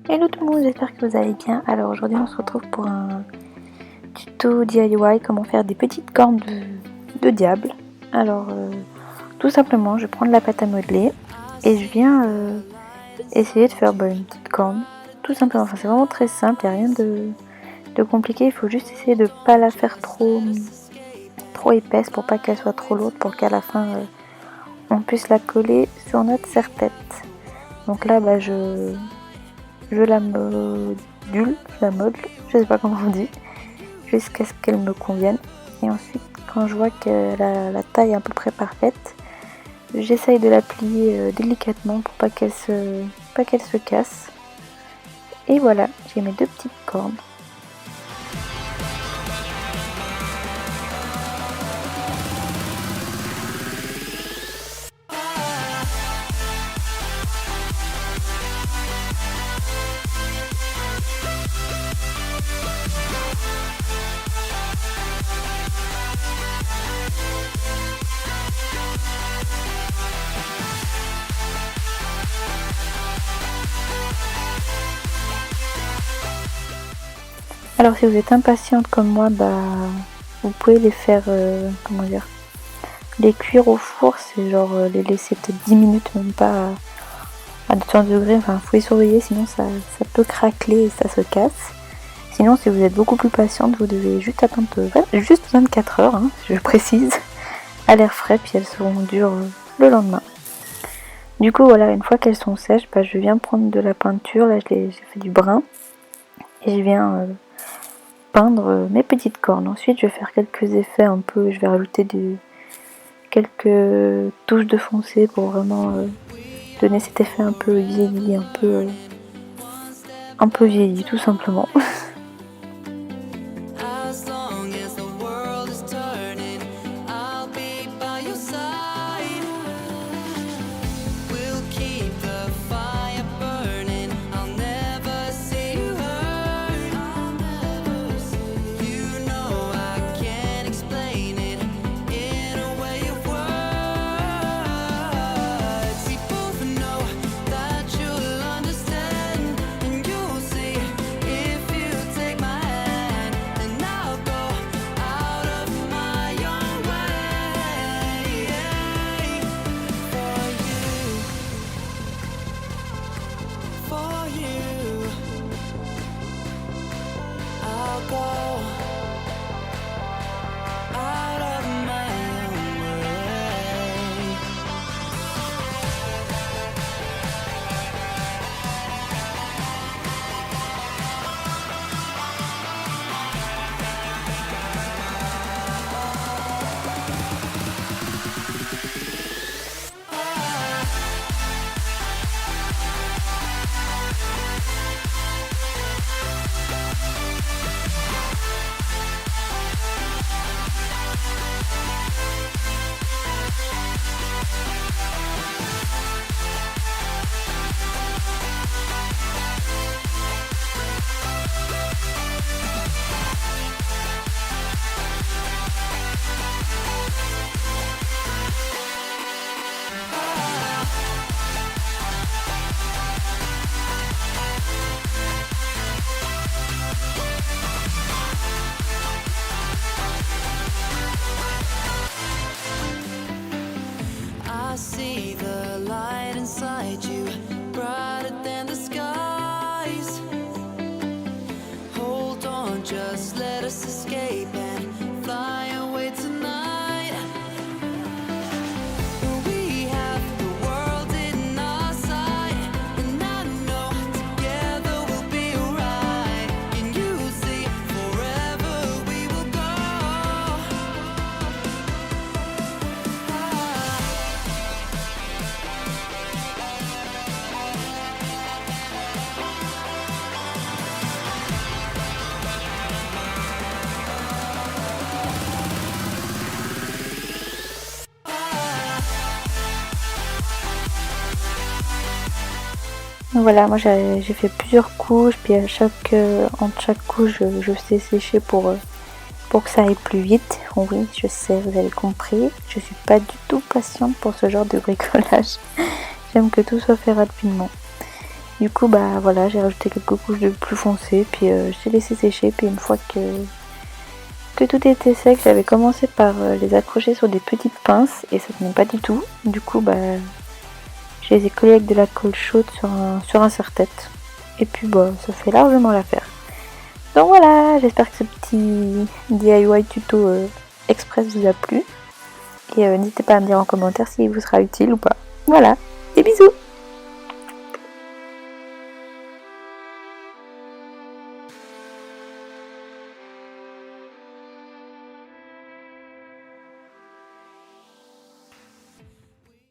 Hello tout le monde, j'espère que vous allez bien. Alors aujourd'hui on se retrouve pour un tuto DIY, comment faire des petites cornes de diable. Alors tout simplement je vais prendre la pâte à modeler et je viens essayer de faire une petite corne. Tout simplement, enfin c'est vraiment très simple, il n'y a rien de compliqué, il faut juste essayer de ne pas la faire trop épaisse pour pas qu'elle soit trop lourde, pour qu'à la fin on puisse la coller sur notre serre-tête. Donc là je la module, je sais pas comment on dit, jusqu'à ce qu'elle me convienne. Et ensuite, quand je vois que la taille est à peu près parfaite, j'essaye de la plier délicatement pour pas qu'elle se casse. Et voilà, j'ai mes deux petites cornes. Alors si vous êtes impatiente comme moi, vous pouvez les faire, les cuire au four, c'est genre les laisser peut-être 10 minutes, même pas à 200 degrés, enfin faut les surveiller sinon ça peut craquer et ça se casse. Sinon si vous êtes beaucoup plus patiente, vous devez juste attendre juste 24 heures, hein, je précise, à l'air frais, puis elles seront dures le lendemain. Du coup voilà, une fois qu'elles sont sèches, je viens prendre de la peinture, là j'ai fait du brun, et je viens peindre mes petites cornes. Ensuite je vais faire quelques effets un peu, je vais rajouter quelques touches de foncé pour vraiment donner cet effet un peu vieilli, un peu vieilli tout simplement. See the light inside you, brighter than the skies. Hold on, just let us escape and fly away tonight. We have the world in our sight, and I know together we'll be alright. Can you see forever we will go? Voilà, moi j'ai fait plusieurs couches, puis entre chaque couche je sais sécher pour que ça aille plus vite. Oui, je sais, vous avez compris, je suis pas du tout patiente pour ce genre de bricolage. J'aime que tout soit fait rapidement. Du coup bah voilà, j'ai rajouté quelques couches de plus foncé, puis j'ai laissé sécher, puis une fois que tout était sec, j'avais commencé par les accrocher sur des petites pinces et ça tenait pas du tout. Du coup bah je les ai collés avec de la colle chaude sur un serre-tête. Et puis bah ça fait largement l'affaire. Donc voilà, j'espère que ce petit DIY tuto express vous a plu. Et n'hésitez pas à me dire en commentaire s'il vous sera utile ou pas. Voilà, des bisous!